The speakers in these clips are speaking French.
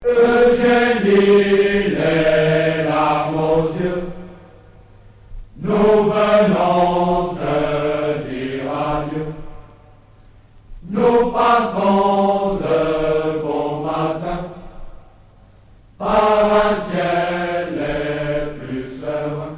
Eugénie, les larmes aux yeux, nous venons te dire adieu. Nous partons de bon matin, par un ciel les plus serein.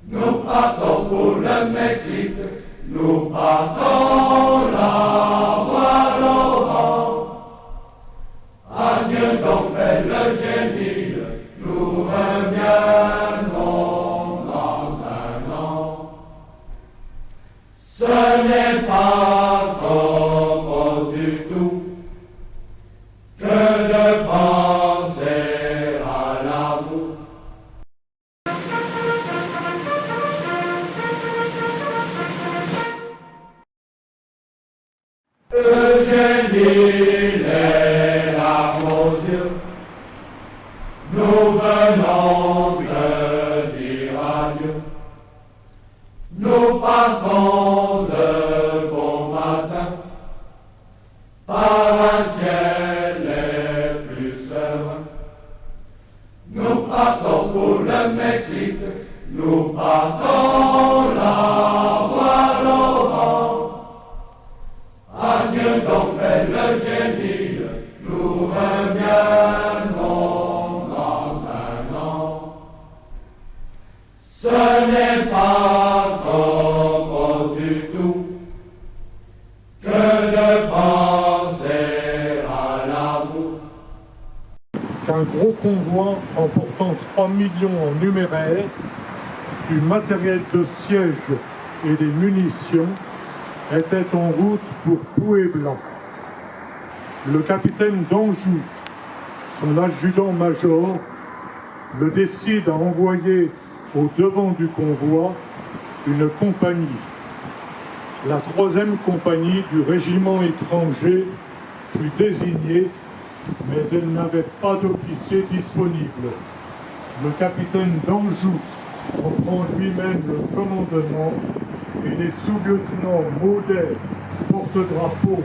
Nous partons pour le Mexique, nous partons la voie d'Orient. Adieu donc belle Eugénie, nous reviendrons dans un an. Ce n'est pas commode du tout que de penser à l'amour. Eugénie, les larmes aux yeux, nous venons te dire adieu. Nous partons de bon matin, par un ciel les plus serein. Nous partons pour le Mexique, nous partons la voie d'Orient. Adieu donc belle Eugénie, nous reviendrons dans un an. Ce n'est pas commode du tout que de penser à l'amour. Qu'un gros convoi emportant 3 millions en numéraire, du matériel de siège et des munitions était en route pour Puebla. Le capitaine d'Anjou, son adjudant-major, le décide à envoyer au devant du convoi une compagnie, la 3e compagnie du régiment étranger fut désignée, mais elle n'avait pas d'officier disponible. Le capitaine d'Anjou en prend lui-même le commandement et les sous-lieutenants Maudet, porte-drapeau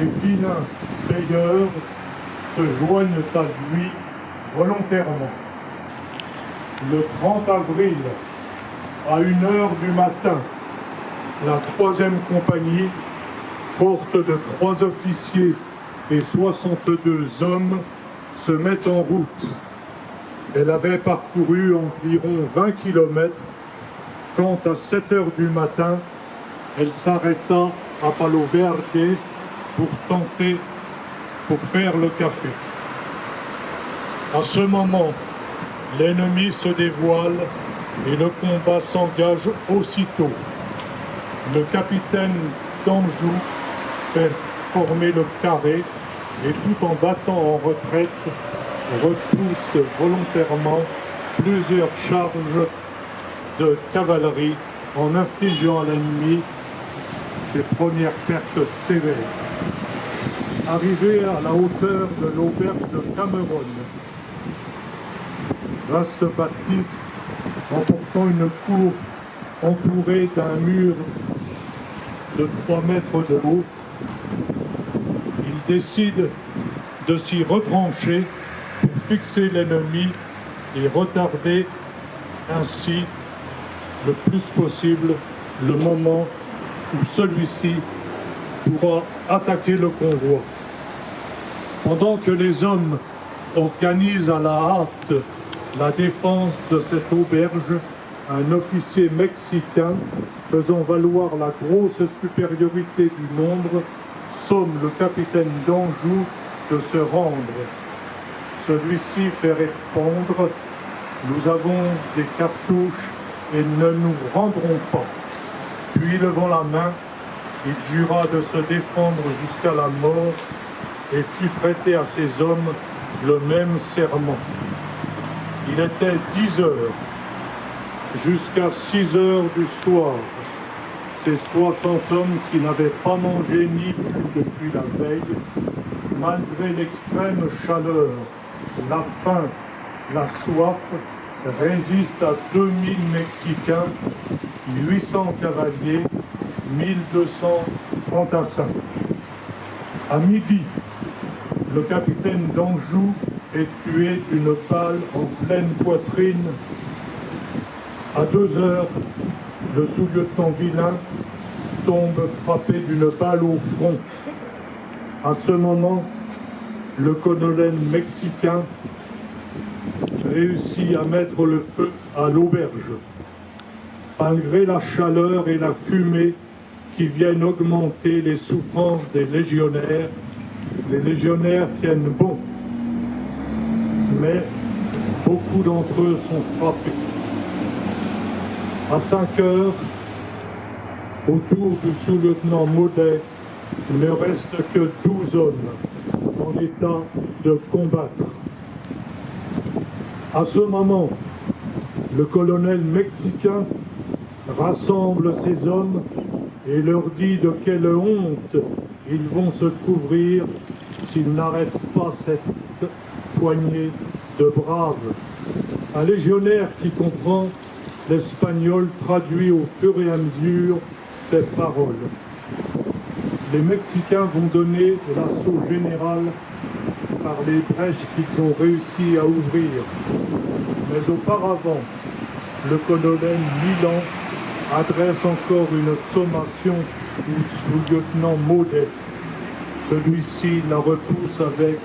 et Vinin, payeur, se joignent à lui volontairement. Le 30 avril, à 1h du matin, la 3e compagnie, forte de 3 officiers et 62 hommes, se met en route. Elle avait parcouru environ 20 km quand, à 7h du matin, elle s'arrêta à Palo Verde pour faire le café. À ce moment, l'ennemi se dévoile et le combat s'engage aussitôt. Le capitaine d'Anjou fait former le carré et tout en battant en retraite, repousse volontairement plusieurs charges de cavalerie en infligeant à l'ennemi ses premières pertes sévères. Arrivé à la hauteur de l'auberge de Cameron, vaste bâtisse emportant une cour entourée d'un mur de 3 mètres de haut, il décide de s'y retrancher pour fixer l'ennemi et retarder ainsi le plus possible le moment où celui-ci pourra attaquer le convoi. Pendant que les hommes organisent à la hâte la défense de cette auberge, un officier mexicain, faisant valoir la grosse supériorité du nombre, somme le capitaine d'Anjou de se rendre. Celui-ci fait répondre « Nous avons des cartouches et ne nous rendrons pas ». Puis, levant la main, il jura de se défendre jusqu'à la mort et fit prêter à ses hommes le même serment. Il était 10 heures. Jusqu'à 6 heures du soir, ces 60 hommes qui n'avaient pas mangé ni bu depuis la veille, malgré l'extrême chaleur, la faim, la soif, résistent à 2000 Mexicains, 800 cavaliers, 1200 fantassins. À midi, le capitaine d'Anjou est tué d'une balle en pleine poitrine. À 2 heures, le sous-lieutenant Villain tombe frappé d'une balle au front. À ce moment, le colonel mexicain réussit à mettre le feu à l'auberge. Malgré la chaleur et la fumée qui viennent augmenter les souffrances des légionnaires, les légionnaires tiennent bon. Mais beaucoup d'entre eux sont frappés. À 5 heures, autour du sous-lieutenant Maudet, il ne reste que 12 hommes en état de combattre. À ce moment, le colonel mexicain rassemble ses hommes et leur dit de quelle honte ils vont se couvrir s'ils n'arrêtent pas cette poignée de braves. Un légionnaire qui comprend l'espagnol traduit au fur et à mesure ces paroles. Les Mexicains vont donner l'assaut général par les brèches qu'ils ont réussi à ouvrir. Mais auparavant, le colonel Milan adresse encore une sommation au sous-lieutenant Maudet. Celui-ci la repousse avec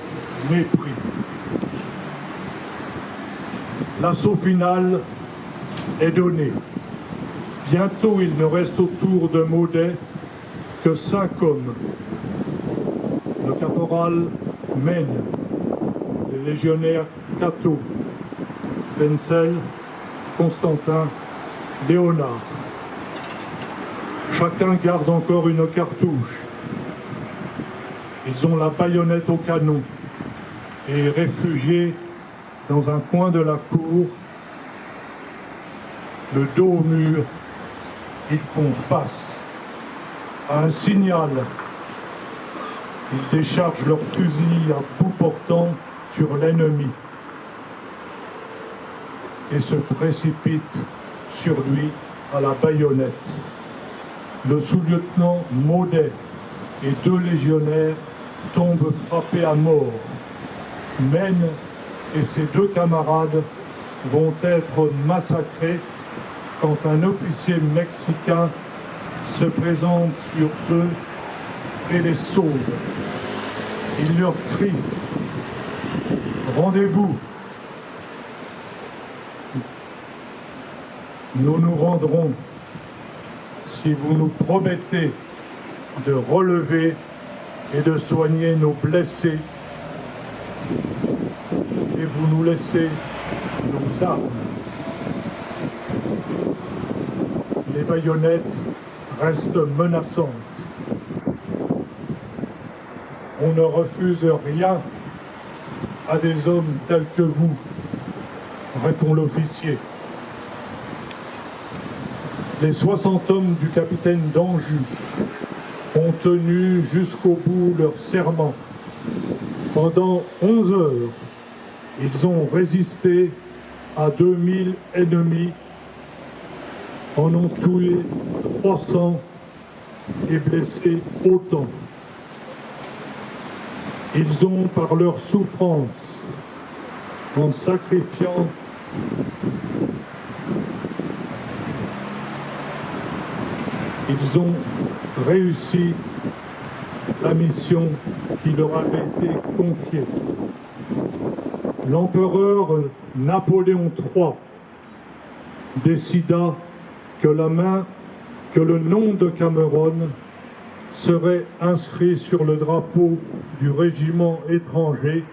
mépris. L'assaut final est donné. Bientôt, il ne reste autour de Maudet que 5 hommes. Le caporal Maine, les légionnaires Cato, Wenzel, Constantin, Léonard. Chacun garde encore une cartouche. Ils ont la baïonnette au canon et réfugiés dans un coin de la cour, le dos au mur, ils font face à un signal. Ils déchargent leurs fusils à bout portant sur l'ennemi et se précipitent sur lui à la baïonnette. Le sous-lieutenant Maudet et 2 légionnaires tombent frappés à mort. Maine et ses 2 camarades vont être massacrés quand un officier mexicain se présente sur eux et les sauve. Il leur crie « Rendez-vous ! Nous nous rendrons si vous nous promettez de relever et de soigner nos blessés et vous nous laissez nos armes. » Les baïonnettes restent menaçantes. On ne refuse rien à des hommes tels que vous, répond l'officier. Les 60 hommes du capitaine d'Anjou ont tenu jusqu'au bout leur serment. Pendant 11 heures, ils ont résisté à 2000 ennemis, en ont tué 300 et blessé autant. Ils ont, par leur souffrance, en sacrifiant ils ont réussi la mission qui leur avait été confiée. L'empereur Napoléon III décida que le nom de Cameron serait inscrit sur le drapeau du régiment étranger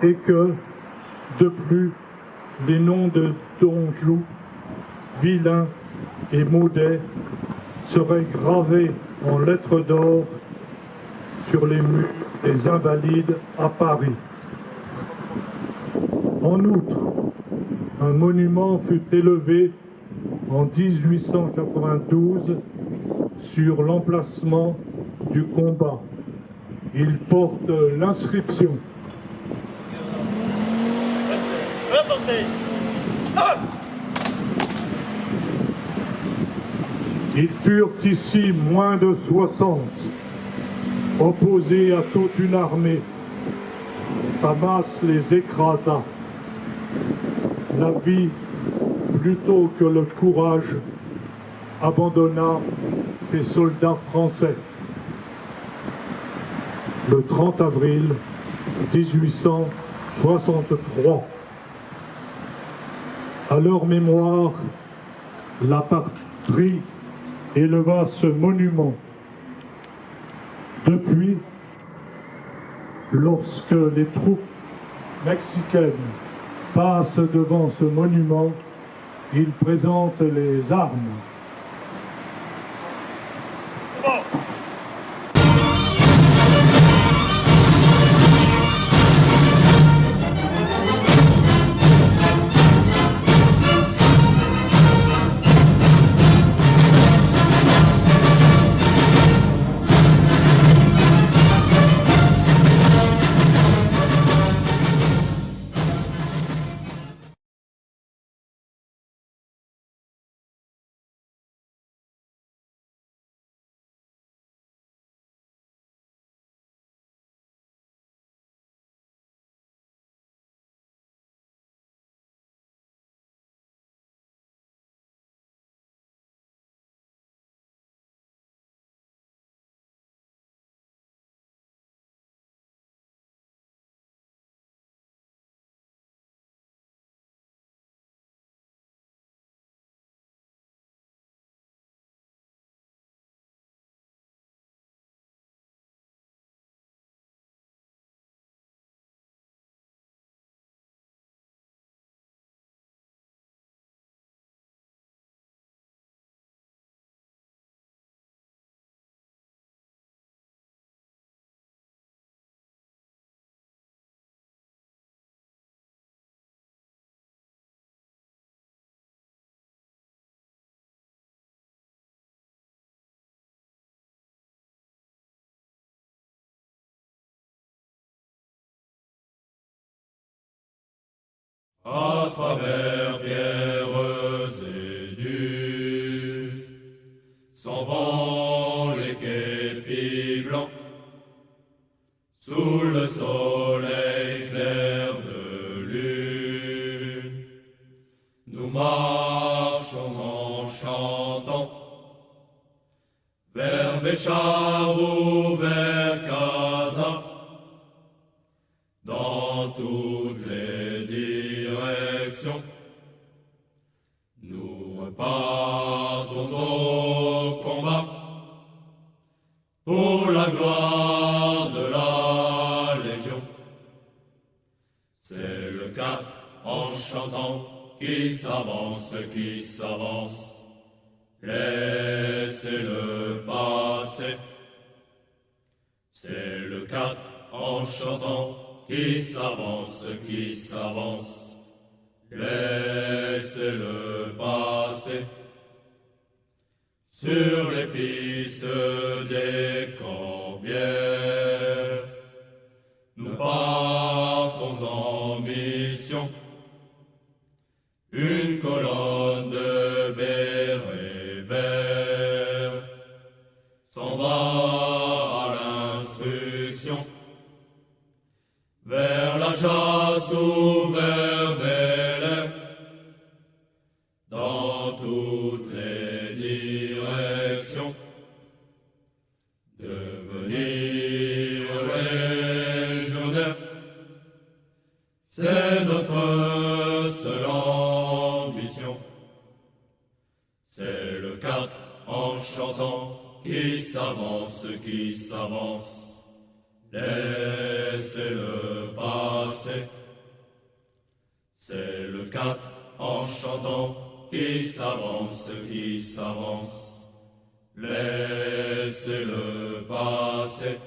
et que, de plus, les noms de d'Anjou, Villain et Maudet seraient gravés en lettres d'or sur les murs des Invalides à Paris. En outre, un monument fut élevé en 1892 sur l'emplacement du combat. Il porte l'inscription. Ils furent ici moins de 60, opposés à toute une armée, sa masse les écrasa. La vie, plutôt que le courage, abandonna ses soldats français. Le 30 avril 1863. À leur mémoire, la patrie éleva ce monument. Depuis, lorsque les troupes mexicaines passent devant ce monument, ils présentent les armes. À travers pierres et durs, s'en vont les képis blancs, sous le soleil clair de lune. Nous marchons en chantant, vers Béchar ou vers Casa, dans toutes les directions. Nous repartons au combat pour la gloire de la Légion. C'est le 4 en chantant qui s'avance, qui s'avance. Laissez-le passer. C'est le 4 en chantant qui s'avance, qui s'avance. Laissez-le passer. Sur les pistes des Corbières, nous partons en mission. Une colonne de bérets verts s'en va à l'instruction vers la Jasse ou vers Bel-Air, dans toutes les directions. Devenir légionnaire, c'est notre seule ambition. C'est le 4 en chantant qui s'avance, qui s'avance. Laissez-le passer. C'est le 4 en chantant qui s'avance, qui s'avance. Laissez-le passer.